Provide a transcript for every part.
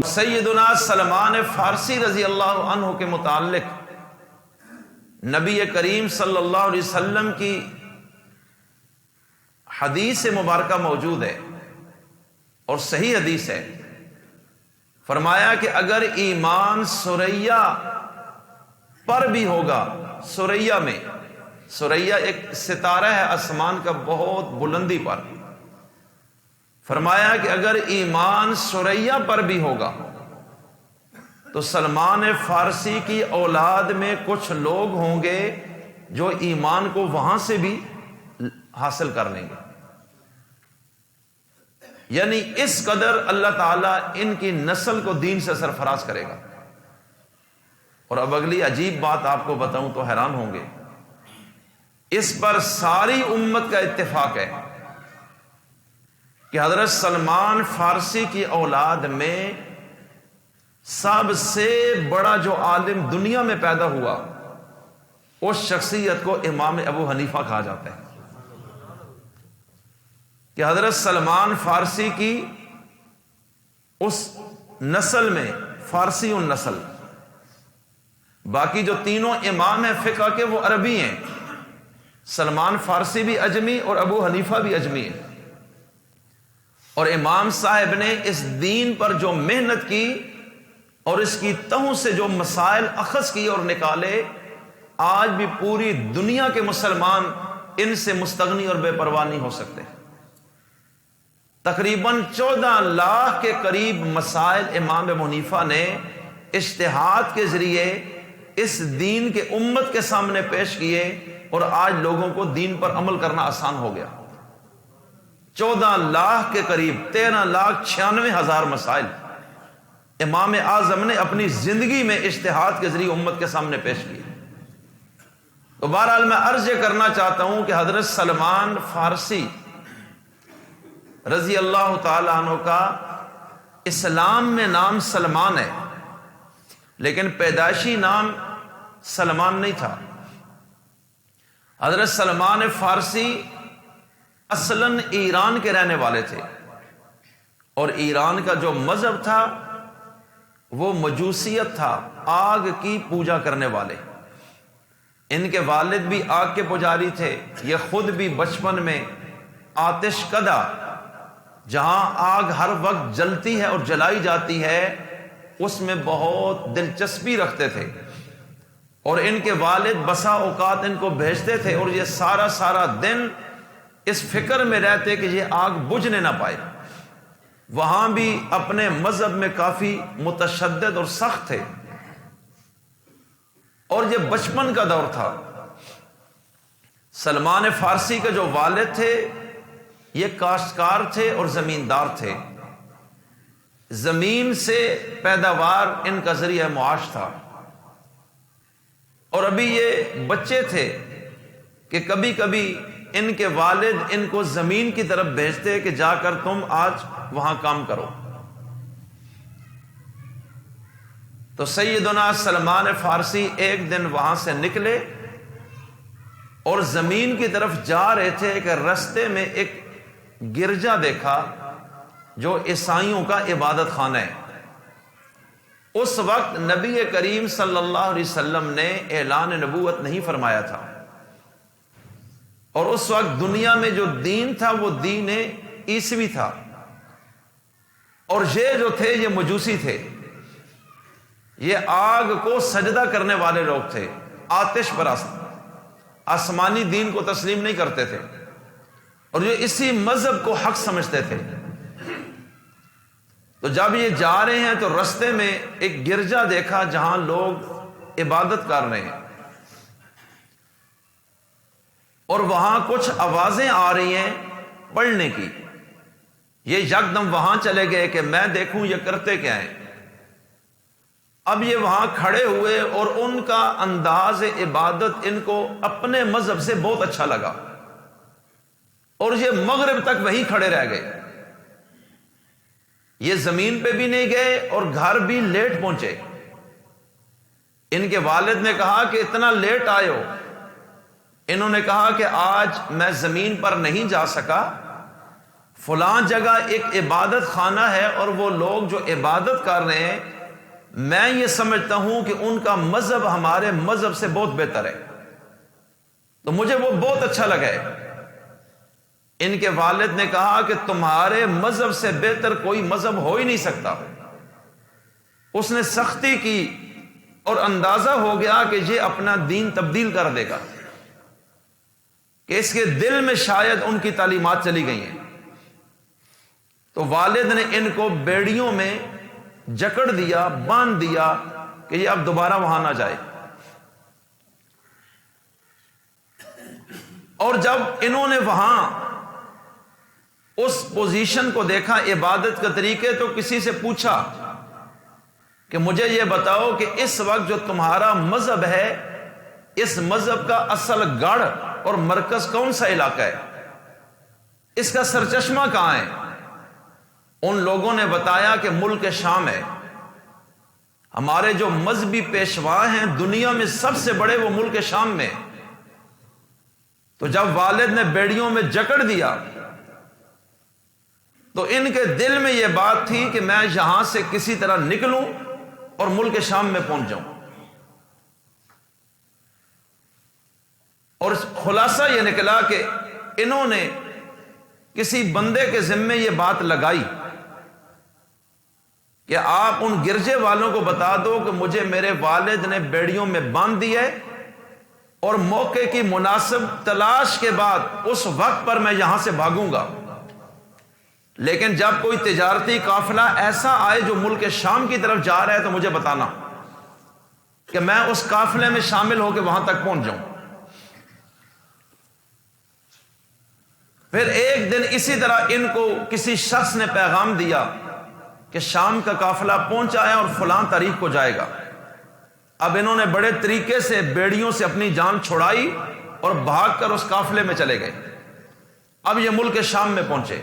سیدنا سلمان فارسی رضی اللہ عنہ کے متعلق نبی کریم صلی اللہ علیہ وسلم کی حدیث مبارکہ موجود ہے اور صحیح حدیث ہے۔ فرمایا کہ اگر ایمان ثریا پر بھی ہوگا، ثریا میں، ثریا ایک ستارہ ہے آسمان کا بہت بلندی پر، فرمایا کہ اگر ایمان ثریا پر بھی ہوگا تو سلمان فارسی کی اولاد میں کچھ لوگ ہوں گے جو ایمان کو وہاں سے بھی حاصل کر لیں گے، یعنی اس قدر اللہ تعالیٰ ان کی نسل کو دین سے سرفراز کرے گا۔ اور اب اگلی عجیب بات آپ کو بتاؤں تو حیران ہوں گے، اس پر ساری امت کا اتفاق ہے کہ حضرت سلمان فارسی کی اولاد میں سب سے بڑا جو عالم دنیا میں پیدا ہوا اس شخصیت کو امام ابو حنیفہ کہا جاتا ہے، کہ حضرت سلمان فارسی کی اس نسل میں، فارسی النسل، باقی جو تینوں امام ہیں فقہ کے وہ عربی ہیں، سلمان فارسی بھی اجمی اور ابو حنیفہ بھی اجمی ہیں، اور امام صاحب نے اس دین پر جو محنت کی اور اس کی تہوں سے جو مسائل اخذ کیے اور نکالے، آج بھی پوری دنیا کے مسلمان ان سے مستغنی اور بے پرواہ نہیں ہو سکتے۔ تقریباً 14 لاکھ کے قریب مسائل امام ابو حنیفہ نے اجتہاد کے ذریعے اس دین کے امت کے سامنے پیش کیے اور آج لوگوں کو دین پر عمل کرنا آسان ہو گیا۔ 14 لاکھ کے قریب 13,96,000 مسائل امام اعظم نے اپنی زندگی میں اجتہاد کے ذریعے امت کے سامنے پیش کیے۔ تو بہرحال میں عرض یہ کرنا چاہتا ہوں کہ حضرت سلمان فارسی رضی اللہ تعالی عنہ کا اسلام میں نام سلمان ہے، لیکن پیدائشی نام سلمان نہیں تھا۔ حضرت سلمان فارسی اصلاً ایران کے رہنے والے تھے، اور ایران کا جو مذہب تھا وہ مجوسیت تھا، آگ کی پوجا کرنے والے۔ ان کے والد بھی آگ کے پجاری تھے، یہ خود بھی بچپن میں آتش کدہ، جہاں آگ ہر وقت جلتی ہے اور جلائی جاتی ہے، اس میں بہت دلچسپی رکھتے تھے، اور ان کے والد بسا اوقات ان کو بھیجتے تھے اور یہ سارا دن اس فکر میں رہتے کہ یہ آگ بجھنے نہ پائے۔ وہاں بھی اپنے مذہب میں کافی متشدد اور سخت تھے، اور یہ بچپن کا دور تھا۔ سلمان فارسی کے جو والد تھے یہ کاشتکار تھے اور زمیندار تھے، زمین سے پیداوار ان کا ذریعہ معاش تھا، اور ابھی یہ بچے تھے کہ کبھی کبھی ان کے والد ان کو زمین کی طرف بھیجتے کہ جا کر تم آج وہاں کام کرو۔ تو سیدنا سلمان فارسی ایک دن وہاں سے نکلے اور زمین کی طرف جا رہے تھے کہ رستے میں ایک گرجا دیکھا جو عیسائیوں کا عبادت خانہ ہے۔ اس وقت نبی کریم صلی اللہ علیہ وسلم نے اعلان نبوت نہیں فرمایا تھا، اور اس وقت دنیا میں جو دین تھا وہ دین عیسوی تھا، اور یہ جو تھے یہ مجوسی تھے، یہ آگ کو سجدہ کرنے والے لوگ تھے، آتش پرست، آسمانی دین کو تسلیم نہیں کرتے تھے، اور یہ اسی مذہب کو حق سمجھتے تھے۔ تو جب یہ جا رہے ہیں تو رستے میں ایک گرجا دیکھا جہاں لوگ عبادت کر رہے ہیں، اور وہاں کچھ آوازیں آ رہی ہیں پڑھنے کی۔ یہ یکدم وہاں چلے گئے کہ میں دیکھوں یہ کرتے کیا ہیں۔ اب یہ وہاں کھڑے ہوئے اور ان کا انداز عبادت ان کو اپنے مذہب سے بہت اچھا لگا، اور یہ مغرب تک وہیں کھڑے رہ گئے، یہ زمین پہ بھی نہیں گئے اور گھر بھی لیٹ پہنچے۔ ان کے والد نے کہا کہ اتنا لیٹ آئے ہو؟ انہوں نے کہا کہ آج میں زمین پر نہیں جا سکا، فلاں جگہ ایک عبادت خانہ ہے اور وہ لوگ جو عبادت کر رہے ہیں میں یہ سمجھتا ہوں کہ ان کا مذہب ہمارے مذہب سے بہت بہتر ہے، تو مجھے وہ بہت اچھا لگا ہے۔ ان کے والد نے کہا کہ تمہارے مذہب سے بہتر کوئی مذہب ہو ہی نہیں سکتا۔ اس نے سختی کی اور اندازہ ہو گیا کہ یہ اپنا دین تبدیل کر دے گا، کہ اس کے دل میں شاید ان کی تعلیمات چلی گئی ہیں۔ تو والد نے ان کو بیڑیوں میں جکڑ دیا، باندھ دیا کہ یہ اب دوبارہ وہاں نہ جائے۔ اور جب انہوں نے وہاں اس پوزیشن کو دیکھا عبادت کے طریقے، تو کسی سے پوچھا کہ مجھے یہ بتاؤ کہ اس وقت جو تمہارا مذہب ہے اس مذہب کا اصل گڑھ اور مرکز کون سا علاقہ ہے، اس کا سرچشمہ کہاں ہے؟ ان لوگوں نے بتایا کہ ملک شام ہے، ہمارے جو مذہبی پیشوا ہیں دنیا میں سب سے بڑے وہ ملک شام میں۔ تو جب والد نے بیڑیوں میں جکڑ دیا تو ان کے دل میں یہ بات تھی کہ میں یہاں سے کسی طرح نکلوں اور ملک شام میں پہنچ جاؤں۔ اور خلاصہ یہ نکلا کہ انہوں نے کسی بندے کے ذمے یہ بات لگائی کہ آپ ان گرجے والوں کو بتا دو کہ مجھے میرے والد نے بیڑیوں میں باندھ دی ہے اور موقع کی مناسب تلاش کے بعد اس وقت پر میں یہاں سے بھاگوں گا، لیکن جب کوئی تجارتی قافلہ ایسا آئے جو ملک شام کی طرف جا رہا ہے تو مجھے بتانا کہ میں اس قافلے میں شامل ہو کے وہاں تک پہنچ جاؤں۔ پھر ایک دن اسی طرح ان کو کسی شخص نے پیغام دیا کہ شام کا قافلہ پہنچا ہے اور فلاں تاریخ کو جائے گا۔ اب انہوں نے بڑے طریقے سے بیڑیوں سے اپنی جان چھڑائی اور بھاگ کر اس قافلے میں چلے گئے۔ اب یہ ملک شام میں پہنچے۔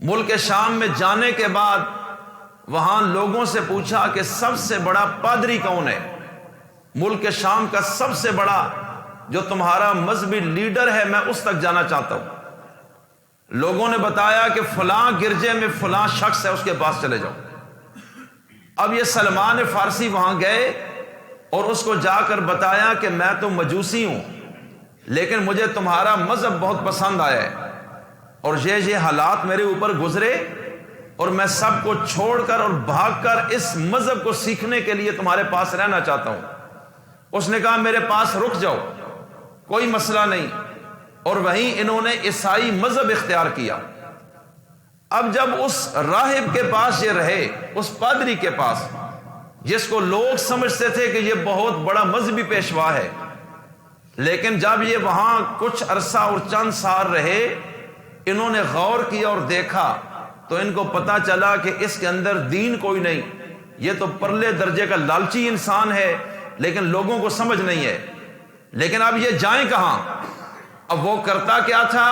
ملک شام میں جانے کے بعد وہاں لوگوں سے پوچھا کہ سب سے بڑا پادری کون ہے، ملک شام کا سب سے بڑا جو تمہارا مذہبی لیڈر ہے، میں اس تک جانا چاہتا ہوں۔ لوگوں نے بتایا کہ فلاں گرجے میں فلاں شخص ہے، اس کے پاس چلے جاؤ۔ اب یہ سلمان فارسی وہاں گئے اور اس کو جا کر بتایا کہ میں تو مجوسی ہوں لیکن مجھے تمہارا مذہب بہت پسند آیا ہے اور یہ حالات میرے اوپر گزرے اور میں سب کو چھوڑ کر اور بھاگ کر اس مذہب کو سیکھنے کے لیے تمہارے پاس رہنا چاہتا ہوں۔ اس نے کہا میرے پاس رک جاؤ، کوئی مسئلہ نہیں، اور وہیں انہوں نے عیسائی مذہب اختیار کیا۔ اب جب اس راہب کے پاس یہ رہے، اس پادری کے پاس جس کو لوگ سمجھتے تھے کہ یہ بہت بڑا مذہبی پیشوا ہے، لیکن جب یہ وہاں کچھ عرصہ اور چند سال رہے، انہوں نے غور کیا اور دیکھا تو ان کو پتا چلا کہ اس کے اندر دین کوئی نہیں، یہ تو پرلے درجے کا لالچی انسان ہے لیکن لوگوں کو سمجھ نہیں ہے۔ لیکن اب یہ جائیں کہاں؟ اب وہ کرتا کیا تھا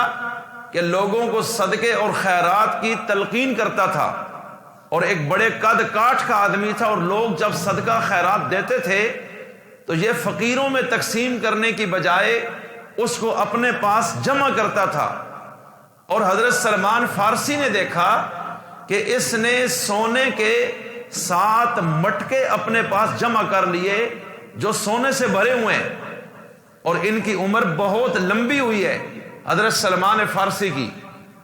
کہ لوگوں کو صدقے اور خیرات کی تلقین کرتا تھا، اور ایک بڑے قد کاٹھ کا آدمی تھا، اور لوگ جب صدقہ خیرات دیتے تھے تو یہ فقیروں میں تقسیم کرنے کی بجائے اس کو اپنے پاس جمع کرتا تھا۔ اور حضرت سلمان فارسی نے دیکھا کہ اس نے سونے کے 7 مٹکے اپنے پاس جمع کر لیے جو سونے سے بھرے ہوئے ہیں، اور ان کی عمر بہت لمبی ہوئی ہے۔ حضرت سلمان فارسی کی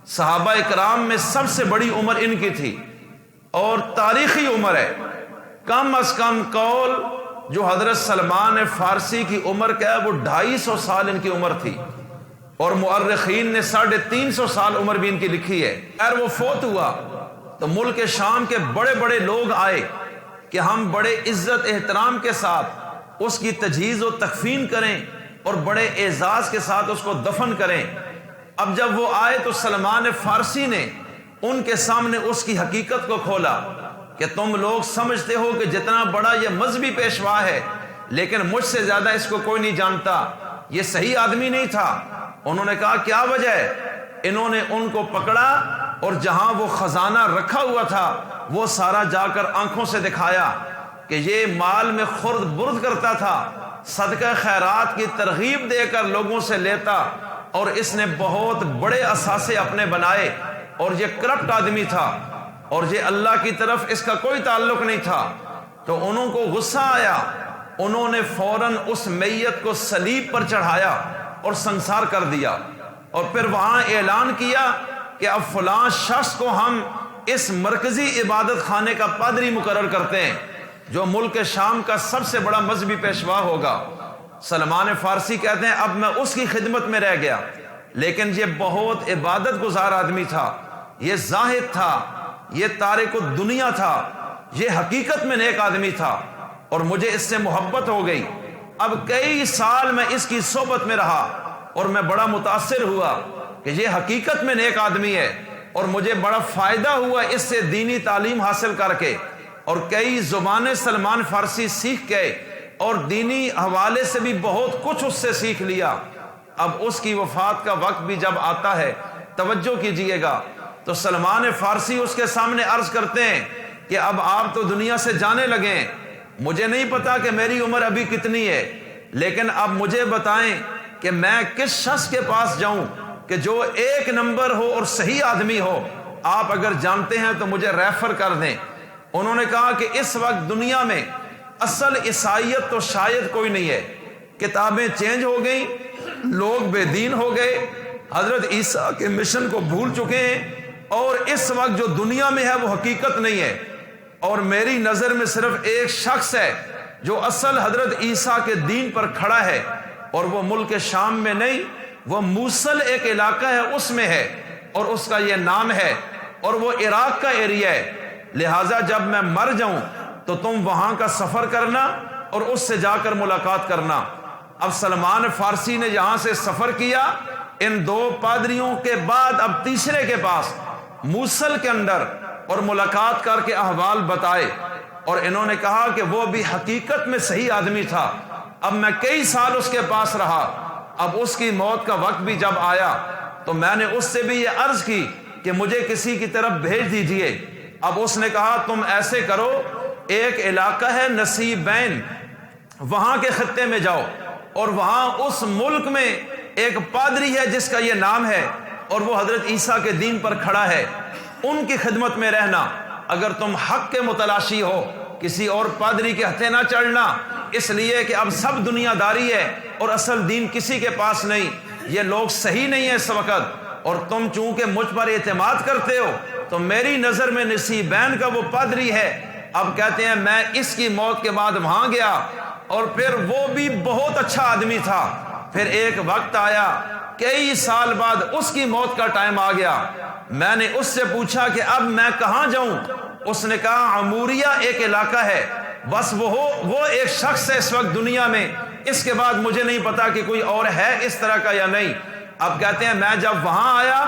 صحابہ اکرام میں سب سے بڑی عمر ان کی تھی اور تاریخی عمر ہے۔ کم از کم قول جو حضرت سلمان فارسی کی عمر کا ہے وہ 250 سال ان کی عمر تھی، اور مؤرخین نے 350 سال عمر بھی ان کی لکھی ہے۔ خیر وہ فوت ہوا تو ملک شام کے بڑے بڑے لوگ آئے کہ ہم بڑے عزت احترام کے ساتھ اس کی تجہیز و تکفین کریں اور بڑے اعزاز کے ساتھ اس کو دفن کریں۔ اب جب وہ آئے تو سلمان فارسی نے ان کے سامنے اس کی حقیقت کو کھولا کہ تم لوگ سمجھتے ہو کہ جتنا بڑا یہ مذہبی پیشوا ہے لیکن مجھ سے زیادہ اس کو کوئی نہیں جانتا، یہ صحیح آدمی نہیں تھا۔ انہوں نے کہا کیا وجہ ہے؟ انہوں نے ان کو پکڑا اور جہاں وہ خزانہ رکھا ہوا تھا وہ سارا جا کر آنکھوں سے دکھایا کہ یہ مال میں خرد برد کرتا تھا، صدقہ خیرات کی ترغیب دے کر لوگوں سے لیتا، اور اس نے بہت بڑے اثاثے اپنے بنائے، اور یہ کرپٹ آدمی تھا، اور یہ اللہ کی طرف اس کا کوئی تعلق نہیں تھا۔ تو انہوں کو غصہ آیا، انہوں نے فوراً اس میت کو صلیب پر چڑھایا اور سنسار کر دیا، اور پھر وہاں اعلان کیا کہ اب فلاں شخص کو ہم اس مرکزی عبادت خانے کا پادری مقرر کرتے ہیں جو ملک شام کا سب سے بڑا مذہبی پیشوا ہوگا۔ سلمان فارسی کہتے ہیں اب میں اس کی خدمت میں رہ گیا، لیکن یہ بہت عبادت گزار آدمی تھا، یہ زاہد تھا، یہ تارک الدنیا تھا، یہ حقیقت میں نیک آدمی تھا، اور مجھے اس سے محبت ہو گئی۔ اب کئی سال میں اس کی صحبت میں رہا اور میں بڑا متاثر ہوا کہ یہ حقیقت میں نیک آدمی ہے، اور مجھے بڑا فائدہ ہوا اس سے دینی تعلیم حاصل کر کے، اور کئی زبانیں سلمان فارسی سیکھ گئے اور دینی حوالے سے بھی بہت کچھ اس سے سیکھ لیا۔ اب اس کی وفات کا وقت بھی جب آتا ہے، توجہ کیجئے گا، تو سلمان فارسی اس کے سامنے عرض کرتے ہیں کہ اب آپ تو دنیا سے جانے لگے ہیں، مجھے نہیں پتا کہ میری عمر ابھی کتنی ہے، لیکن اب مجھے بتائیں کہ میں کس شخص کے پاس جاؤں کہ جو ایک نمبر ہو اور صحیح آدمی ہو، آپ اگر جانتے ہیں تو مجھے ریفر کر دیں۔ انہوں نے کہا کہ اس وقت دنیا میں اصل عیسائیت تو شاید کوئی نہیں ہے، کتابیں چینج ہو گئیں، لوگ بے دین ہو گئے، حضرت عیسیٰ کے مشن کو بھول چکے ہیں، اور اس وقت جو دنیا میں ہے وہ حقیقت نہیں ہے، اور میری نظر میں صرف ایک شخص ہے جو اصل حضرت عیسیٰ کے دین پر کھڑا ہے، اور وہ ملک شام میں نہیں، وہ موصل ایک علاقہ ہے اس میں ہے، اور اس کا یہ نام ہے، اور وہ عراق کا ایریا ہے۔ لہٰذا جب میں مر جاؤں تو تم وہاں کا سفر کرنا اور اس سے جا کر ملاقات کرنا۔ اب سلمان فارسی نے یہاں سے سفر کیا، ان دو پادریوں کے بعد اب تیسرے کے پاس موصل کے اندر، اور ملاقات کر کے احوال بتائے، اور انہوں نے کہا کہ وہ بھی حقیقت میں صحیح آدمی تھا۔ اب میں کئی سال اس کے پاس رہا، اب اس کی موت کا وقت بھی جب آیا تو میں نے اس سے بھی یہ عرض کی کہ مجھے کسی کی طرف بھیج دیجئے۔ اب اس نے کہا تم ایسے کرو، ایک علاقہ ہے نصیبین، وہاں کے خطے میں جاؤ، اور وہاں اس ملک میں ایک پادری ہے جس کا یہ نام ہے، اور وہ حضرت عیسیٰ کے دین پر کھڑا ہے، ان کی خدمت میں رہنا۔ اگر تم حق کے متلاشی ہو، کسی اور پادری کے ہتھے نہ چڑھنا، اس لیے کہ اب سب دنیا داری ہے اور اصل دین کسی کے پاس نہیں، یہ لوگ صحیح نہیں ہیں اس وقت، اور تم چونکہ مجھ پر اعتماد کرتے ہو تو میری نظر میں نصیبین کا وہ پادری ہے۔ اب کہتے ہیں میں اس کی موت کے بعد وہاں گیا، اور پھر وہ بھی بہت اچھا آدمی تھا۔ پھر ایک وقت آیا، کئی سال بعد اس کی موت کا ٹائم آ گیا، میں نے اس سے پوچھا کہ اب میں کہاں جاؤں؟ اس نے کہا عموریہ ایک علاقہ ہے، بس وہ ایک شخص ہے اس وقت دنیا میں، اس کے بعد مجھے نہیں پتا کہ کوئی اور ہے اس طرح کا یا نہیں۔ اب کہتے ہیں میں جب وہاں آیا،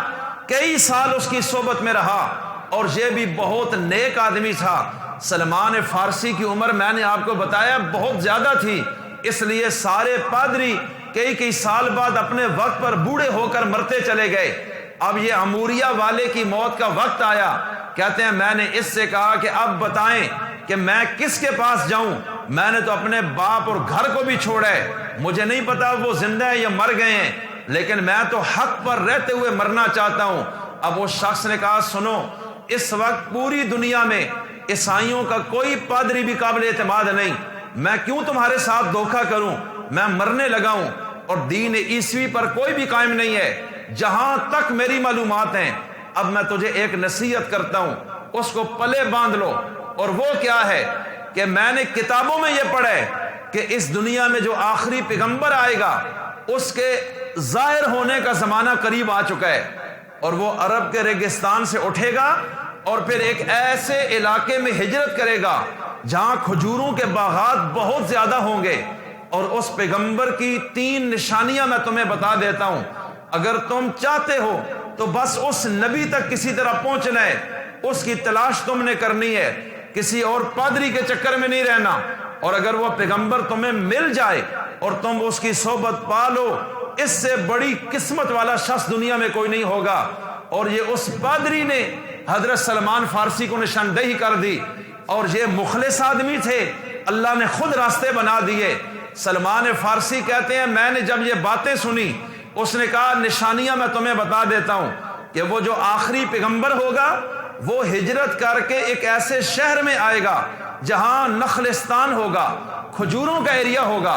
کئی سال اس کی صحبت میں رہا، اور یہ بھی بہت نیک آدمی تھا۔ سلمان فارسی کی عمر میں نے آپ کو بتایا بہت زیادہ تھی، اس لیے سارے پادری کئی سال بعد اپنے وقت پر بوڑھے ہو کر مرتے چلے گئے۔ اب یہ عموریہ والے کی موت کا وقت آیا، کہتے ہیں میں نے اس سے کہا کہ اب بتائیں کہ میں کس کے پاس جاؤں؟ میں نے تو اپنے باپ اور گھر کو بھی چھوڑا ہے، مجھے نہیں پتا وہ زندہ ہیں یا مر گئے ہیں، لیکن میں تو حق پر رہتے ہوئے مرنا چاہتا ہوں۔ اب اس شخص نے کہا سنو، اس وقت پوری دنیا میں عیسائیوں کا کوئی پادری بھی قابل اعتماد نہیں، میں کیوں تمہارے ساتھ دھوکہ کروں؟ میں مرنے لگا ہوں، اور دین عیسوی پر کوئی بھی قائم نہیں ہے جہاں تک میری معلومات ہیں۔ اب میں تجھے ایک نصیحت کرتا ہوں، اس کو پلے باندھ لو، اور وہ کیا ہے کہ میں نے کتابوں میں یہ پڑھا ہے کہ اس دنیا میں جو آخری پیغمبر آئے گا اس کے ظاہر ہونے کا زمانہ قریب آ چکا ہے، اور وہ عرب کے ریگستان سے اٹھے گا اور پھر ایک ایسے علاقے میں ہجرت کرے گا جہاں کھجوروں کے باغات بہت زیادہ ہوں گے، اور اس پیغمبر کی 3 نشانیاں میں تمہیں بتا دیتا ہوں، اگر تم چاہتے ہو تو بس اس نبی تک کسی طرح پہنچنا ہے، اس کی تلاش تم نے کرنی ہے، کسی اور پادری کے چکر میں نہیں رہنا، اور اگر وہ پیغمبر تمہیں مل جائے اور تم اس کی صحبت پالو، اس سے بڑی قسمت والا شخص دنیا میں کوئی نہیں ہوگا۔ اور یہ اس پادری نے حضرت سلمان فارسی کو نشاندہی کر دی، اور یہ مخلص آدمی تھے، اللہ نے خود راستے بنا دیے۔ سلمان فارسی کہتے ہیں میں نے جب یہ باتیں سنی اس نے کہا نشانیاں میں تمہیں بتا دیتا ہوں کہ وہ جو آخری پیغمبر ہوگا وہ ہجرت کر کے ایک ایسے شہر میں آئے گا جہاں نخلستان ہوگا، کھجوروں کا ایریا ہوگا۔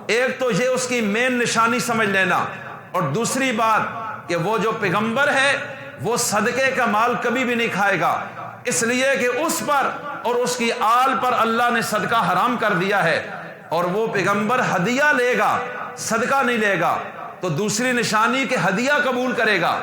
ایک تو یہ اس کی مین نشانی سمجھ لینا، اور دوسری بات کہ وہ جو پیغمبر ہے وہ صدقے کا مال کبھی بھی نہیں کھائے گا، اس لیے کہ اس پر اور اس کی آل پر اللہ نے صدقہ حرام کر دیا ہے، اور وہ پیغمبر ہدیہ لے گا، صدقہ نہیں لے گا۔ تو دوسری نشانی کہ ہدیہ قبول کرے گا،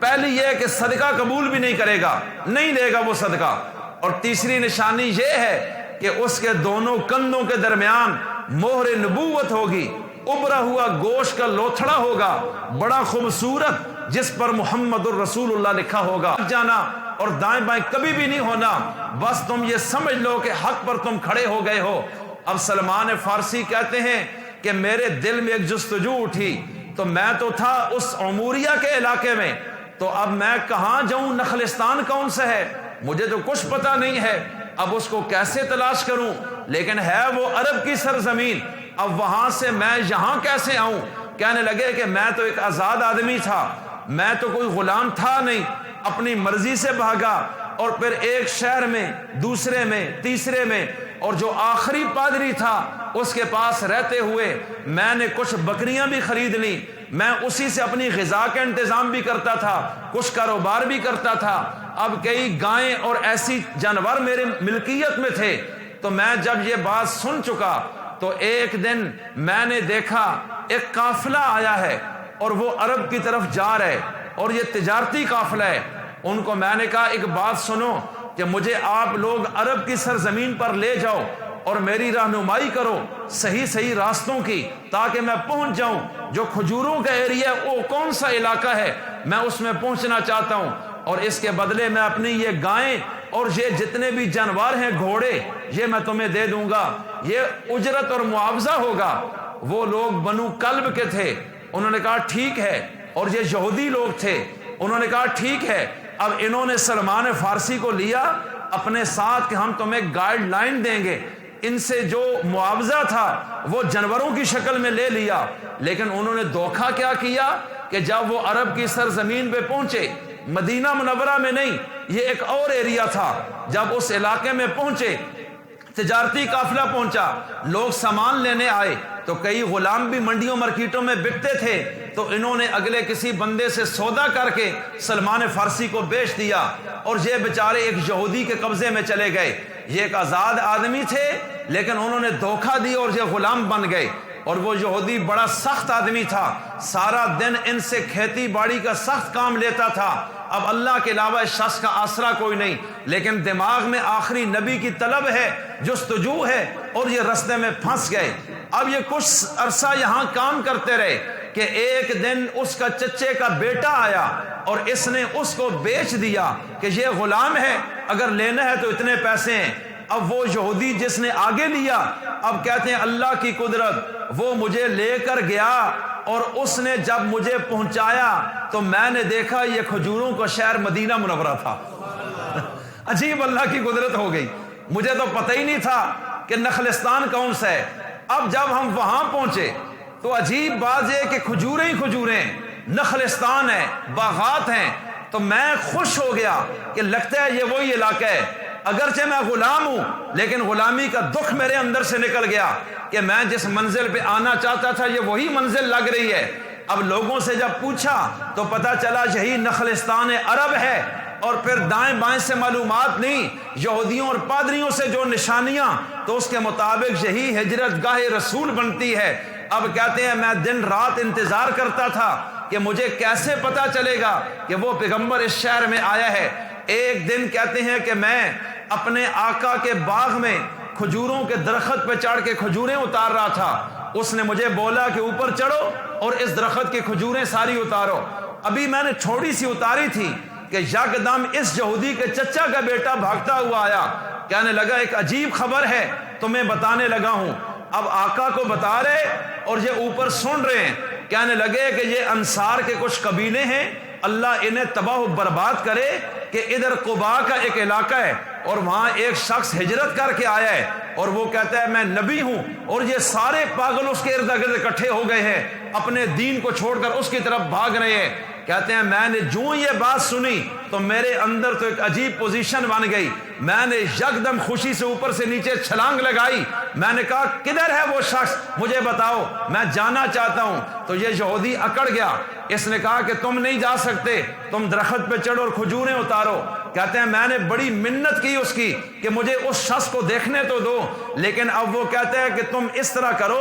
پہلی یہ کہ صدقہ قبول بھی نہیں کرے گا، نہیں لے گا وہ صدقہ، اور تیسری نشانی یہ ہے کہ اس کے دونوں کندھوں کے درمیان مہر نبوت ہوگی، ابھرا ہوا گوشت کا لوتھڑا ہوگا بڑا خوبصورت، جس پر محمد الرسول اللہ لکھا ہوگا۔ جانا اور دائیں بائیں کبھی بھی نہیں ہونا، بس تم یہ سمجھ لو کہ حق پر تم کھڑے ہو گئے ہو۔ اب سلمان فارسی کہتے ہیں کہ میرے دل میں ایک جستجو اٹھی، تو میں تو تھا اس عموریہ کے علاقے میں، تو اب میں کہاں جاؤں، نخلستان کون سا ہے، مجھے تو کچھ پتا نہیں ہے، اب اس کو کیسے تلاش کروں، لیکن ہے وہ عرب کی سرزمین، اب وہاں سے میں یہاں کیسے آؤں۔ کہنے لگے کہ میں تو ایک آزاد آدمی تھا، میں تو کوئی غلام تھا نہیں، اپنی مرضی سے بھاگا، اور پھر ایک شہر میں، دوسرے میں، تیسرے میں، اور جو آخری پادری تھا اس کے پاس رہتے ہوئے میں نے کچھ بکریاں بھی خرید لی، میں اسی سے اپنی غذا کا انتظام بھی کرتا تھا، کچھ کاروبار بھی کرتا تھا۔ اب کئی گائیں اور ایسی جانور میرے ملکیت میں تھے، تو میں جب یہ بات سن چکا تو ایک دن میں نے دیکھا ایک قافلہ آیا ہے اور وہ عرب کی طرف جا رہے، اور یہ تجارتی قافلہ ہے۔ ان کو میں نے کہا ایک بات سنو کہ مجھے آپ لوگ عرب کی سرزمین پر لے جاؤ اور میری رہنمائی کرو صحیح صحیح راستوں کی، تاکہ میں پہنچ جاؤں۔ جو کھجوروں کا ایریا وہ کون سا علاقہ ہے، میں اس میں پہنچنا چاہتا ہوں، اور اس کے بدلے میں اپنی یہ گائیں اور یہ جتنے بھی جانور ہیں، گھوڑے، یہ میں تمہیں دے دوں گا، یہ اجرت اور معاوضہ ہوگا۔ وہ لوگ بنو کلب کے تھے، انہوں نے کہا ٹھیک ہے، اور یہ یہودی لوگ تھے، انہوں نے کہا ٹھیک ہے۔ اب انہوں نے سلمان فارسی کو لیا اپنے ساتھ کہ ہم تمہیں گائیڈ لائن دیں گے، ان سے جو معاوضہ تھا وہ جانوروں کی شکل میں لے لیا، لیکن انہوں نے دھوکہ کیا کیا کہ جب وہ عرب کی سرزمین پہ پہنچے، مدینہ منورہ میں نہیں، یہ ایک اور ایریا تھا، جب اس علاقے میں پہنچے، تجارتی قافلہ پہنچا، لوگ سامان لینے آئے، تو کئی غلام بھی منڈیوں مارکیٹوں میں بکتے تھے، تو انہوں نے اگلے کسی بندے سے سودا کر کے سلمان فارسی کو بیچ دیا، اور یہ بیچارے ایک یہودی کے قبضے میں چلے گئے۔ یہ ایک آزاد آدمی تھے، لیکن انہوں نے دھوکہ دیا اور یہ غلام بن گئے۔ اور وہ یہودی بڑا سخت آدمی تھا، سارا دن ان سے کھیتی باڑی کا سخت کام لیتا تھا۔ اب اللہ کے علاوہ اس شخص کا آسرا کوئی نہیں، لیکن دماغ میں آخری نبی کی طلب ہے، جستجو ہے، اور یہ رستے میں پھنس گئے۔ اب یہ کچھ عرصہ یہاں کام کرتے رہے کہ ایک دن اس کا چچے کا بیٹا آیا اور اس نے اس کو بیچ دیا کہ یہ غلام ہے، اگر لینا ہے تو اتنے پیسے ہیں۔ اب وہ یہودی جس نے آگے لیا، اب کہتے ہیں اللہ کی قدرت، وہ مجھے لے کر گیا، اور اس نے جب مجھے پہنچایا تو میں نے دیکھا یہ کھجوروں کا شہر مدینہ منورہ تھا۔ عجیب اللہ کی قدرت ہو گئی، مجھے تو پتہ ہی نہیں تھا کہ نخلستان کون سا ہے۔ اب جب ہم وہاں پہنچے تو عجیب بات یہ کہ کھجوریں ہی کھجوریں، نخلستان ہے، باغات ہیں، تو میں خوش ہو گیا کہ لگتا ہے یہ وہی علاقہ ہے۔ اگرچہ میں غلام ہوں، لیکن غلامی کا دکھ میرے اندر سے نکل گیا کہ میں جس منزل پہ آنا چاہتا تھا یہ وہی منزل لگ رہی ہے۔ اب لوگوں سے جب پوچھا تو پتا چلا یہی نخلستان عرب ہے، اور پھر دائیں بائیں سے معلومات نہیں، یہودیوں اور پادریوں سے جو نشانیاں، تو اس کے مطابق یہی ہجرت گاہ رسول بنتی ہے۔ اب کہتے ہیں میں دن رات انتظار کرتا تھا کہ مجھے کیسے پتا چلے گا کہ وہ پیغمبر اس شہر میں آیا ہے۔ ایک دن کہتے ہیں کہ میں اپنے آقا کے باغ میں کھجوروں کے درخت پہ چڑھ کے کھجوریں اتار رہا تھا، اس نے مجھے بولا کہ اوپر چڑھو اور اس درخت کی کھجوریں ساری اتارو۔ ابھی میں نے تھوڑی سی اتاری تھی کہ یکدم اس یہودی کے چچا کا بیٹا بھاگتا ہوا آیا، کہنے لگا ایک عجیب خبر ہے، تمہیں بتانے لگا ہوں۔ اب آقا کو بتا رہے اور یہ اوپر سن رہے ہیں، کہنے لگے کہ یہ انصار کے کچھ قبیلے ہیں، اللہ انہیں تباہ و برباد کرے کہ ادھر قباء کا ایک علاقہ ہے اور وہاں ایک شخص ہجرت کر کے آیا ہے اور وہ کہتا ہے میں نبی ہوں، اور یہ سارے پاگل اس کے ارد گرد اکٹھے ہو گئے ہیں، اپنے دین کو چھوڑ کر اس کی طرف بھاگ رہے ہیں۔ کہتے ہیں میں نے جو یہ بات سنی تو میرے اندر تو ایک عجیب پوزیشن بن گئی، میں نے یکدم خوشی سے اوپر سے نیچے چھلانگ لگائی، میں نے کہا کدھر ہے وہ شخص، مجھے بتاؤ، میں جانا چاہتا ہوں۔ تو یہ یہودی اکڑ گیا، اس نے کہا کہ تم نہیں جا سکتے، تم درخت پہ چڑھو اور کھجوریں اتارو۔ کہتے ہیں میں نے بڑی منت کی اس کی کہ مجھے اس شخص کو دیکھنے تو دو، لیکن اب وہ کہتے ہیں کہ تم اس طرح کرو،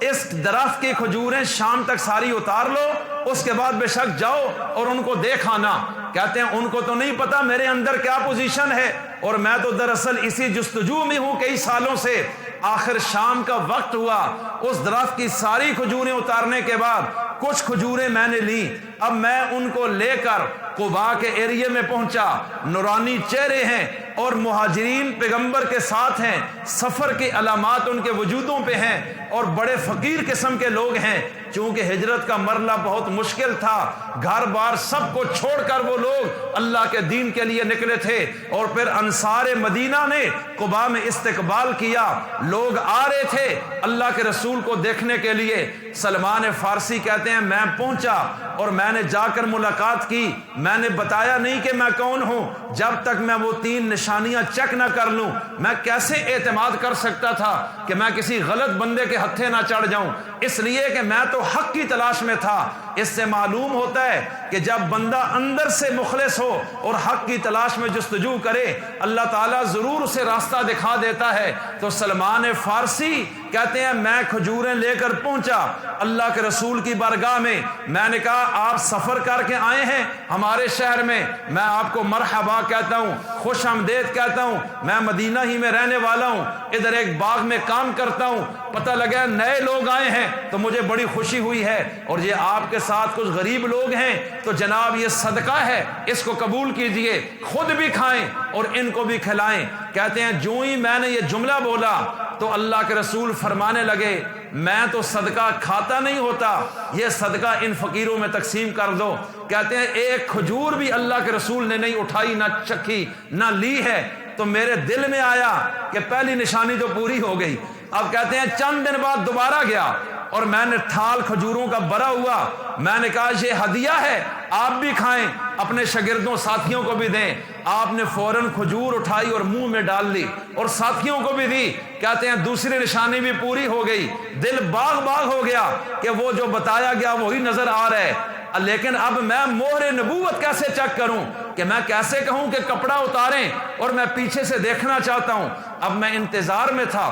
اس درخت کی کھجوریں شام تک ساری اتار لو، اس کے بعد بے شک جاؤ اور ان کو دیکھ آنا۔ کہتے ہیں ان کو تو نہیں پتا میرے اندر کیا پوزیشن ہے، اور میں تو دراصل اسی جستجو میں ہوں کئی سالوں سے۔ آخر شام کا وقت ہوا، اس درخت کی ساری کھجوریں اتارنے کے بعد کچھ کھجوریں میں نے لی، اب میں ان کو لے کر قباء کے ایریے میں پہنچا۔ نورانی چہرے ہیں اور مہاجرین پیغمبر کے ساتھ ہیں، سفر کی علامات ان کے وجودوں پہ ہیں، اور بڑے فقیر قسم کے لوگ ہیں، چونکہ ہجرت کا مرحلہ بہت مشکل تھا، گھر بار سب کو چھوڑ کر وہ لوگ اللہ کے دین کے لیے نکلے تھے۔ اور پھر انصار مدینہ نے قباء میں استقبال کیا، لوگ آ رہے تھے اللہ کے رسول کو دیکھنے کے لیے۔ سلمان فارسی کہتے ہیں میں پہنچا اور میں نے جا کر ملاقات کی، میں نے بتایا نہیں کہ میں کون ہوں، جب تک میں وہ 3 نشانیاں چیک نہ کر لوں میں کیسے اعتماد کر سکتا تھا کہ میں کسی غلط بندے کے ہتھے نہ چڑھ جاؤں، اس لیے کہ میں تو حق کی تلاش میں تھا۔ اس سے معلوم ہوتا ہے کہ جب بندہ اندر سے مخلص ہو اور حق کی تلاش میں جستجو کرے، اللہ تعالیٰ ضرور اسے راستہ دکھا دیتا ہے۔ تو سلمان فارسی کہتے ہیں میں کھجوریں لے کر پہنچا اللہ کے رسول کی بارگاہ میں نے کہا آپ سفر کر کے آئے ہیں ہمارے شہر میں، میں آپ کو مرحبا کہتا ہوں، خوش آمدید کہتا ہوں، میں مدینہ ہی میں رہنے والا ہوں، ادھر ایک باغ میں کام کرتا ہوں، پتہ لگا نئے لوگ آئے ہیں تو مجھے بڑی خوشی ہوئی ہے، اور یہ آپ کے ساتھ کچھ غریب لوگ ہیں تو جناب یہ صدقہ ہے، اس کو قبول کیجئے، خود بھی کھائیں اور ان کو بھی کھلائیں۔ کہتے ہیں جو ہی میں نے یہ جملہ بولا تو اللہ کے رسول فرمانے لگے میں تو صدقہ کھاتا نہیں ہوتا، یہ صدقہ ان فقیروں میں تقسیم کر دو۔ کہتے ہیں ایک کھجور بھی اللہ کے رسول نے نہیں اٹھائی، نہ چکھی، نہ لی ہے، تو میرے دل میں آیا کہ پہلی نشانی تو پوری ہو گئی۔ اب کہتے ہیں چند دن بعد دوبارہ گیا اور میں نے تھال کھجوروں کا بھرا ہوا، میں نے کہا یہ ہدیہ ہے، آپ بھی کھائیں، اپنے شاگردوں ساتھیوں کو بھی دیں۔ آپ نے فوراً کھجور اٹھائی اور منہ میں ڈال لی اور ساتھیوں کو بھی دی۔ کہتے ہیں دوسری نشانی بھی پوری ہو گئی، دل باغ باغ ہو گیا کہ وہ جو بتایا گیا وہی نظر آ رہا ہے، لیکن اب میں مہر نبوت کیسے چیک کروں، کہ میں کیسے کہوں کہ کپڑا اتاریں اور میں پیچھے سے دیکھنا چاہتا ہوں۔ اب میں انتظار میں تھا،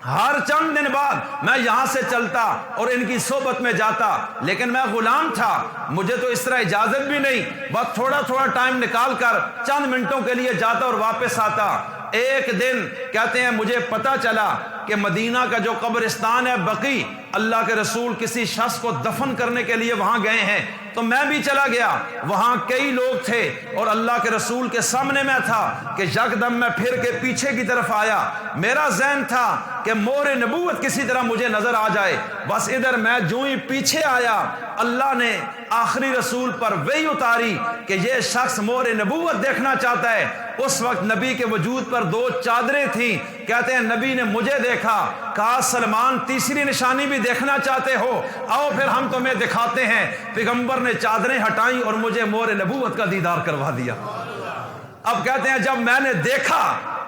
ہر چند دن بعد میں یہاں سے چلتا اور ان کی صحبت میں جاتا، لیکن میں غلام تھا، مجھے تو اس طرح اجازت بھی نہیں، بس تھوڑا تھوڑا ٹائم نکال کر چند منٹوں کے لیے جاتا اور واپس آتا۔ ایک دن کہتے ہیں مجھے پتا چلا کہ مدینہ کا جو قبرستان ہے بقیع، اللہ کے رسول کسی شخص کو دفن کرنے کے لیے وہاں گئے ہیں، تو میں بھی چلا گیا، وہاں کئی لوگ تھے اور اللہ کے رسول کے سامنے میں تھا کہ یکدم میں پھر کے پیچھے کی طرف آیا، میرا ذہن تھا کہ مہر نبوت کسی طرح مجھے نظر آ جائے، بس ادھر میں جو ہی پیچھے آیا اللہ نے آخری رسول پر وحی اتاری کہ یہ شخص مہر نبوت دیکھنا چاہتا ہے۔ اس وقت نبی کے وجود پر 2 چادریں تھیں، کہتے ہیں نبی نے مجھے دیکھا، کہا سلمان تیسری نشانی بھی دیکھنا چاہتے ہو، آؤ پھر ہم تمہیں دکھاتے ہیں۔ پیغمبر نے چادریں ہٹائیں اور مجھے مہر نبوت کا دیدار کروا دیا۔ اب کہتے ہیں جب میں نے دیکھا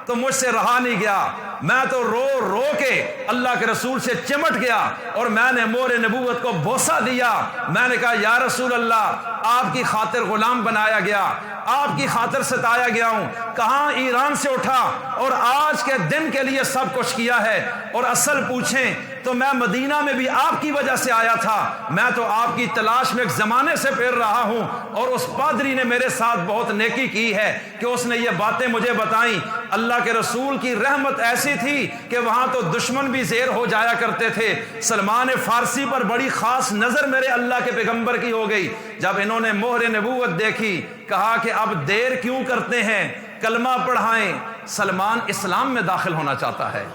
تو مجھ سے رہا نہیں گیا، میں تو رو رو کے اللہ کے رسول سے چمٹ گیا اور میں نے مہر نبوت کو بوسہ دیا۔ میں نے کہا یا رسول اللہ، آپ کی خاطر غلام بنایا گیا، آپ کی خاطر ستایا گیا ہوں، کہاں ایران سے اٹھا اور آج کے دن کے لیے سب کچھ کیا ہے، اور اصل پوچھیں تو میں مدینہ میں بھی آپ کی وجہ سے آیا تھا، میں تو آپ کی تلاش میں ایک زمانے سے پھر رہا ہوں، اور اس پادری نے میرے ساتھ بہت نیکی کی ہے کہ اس نے یہ باتیں مجھے بتائیں۔ اللہ کے رسول کی رحمت ایسی تھی کہ وہاں تو دشمن بھی زیر ہو جایا کرتے تھے۔ سلمان فارسی پر بڑی خاص نظر میرے اللہ کے پیغمبر کی ہو گئی، جب انہوں نے مہر نبوت دیکھی کہا کہ اب دیر کیوں کرتے ہیں، کلمہ پڑھائیں، سلمان اسلام میں داخل ہونا چاہتا ہے۔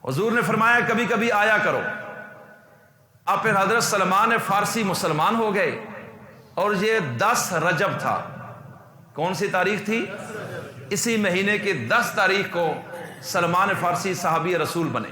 حضور نے فرمایا کبھی کبھی آیا کرو۔ اب پھر حضرت سلمان فارسی مسلمان ہو گئے اور یہ 10 رجب تھا۔ کون سی تاریخ تھی؟ اسی مہینے کی 10 تاریخ کو سلمان فارسی صحابی رسول بنے۔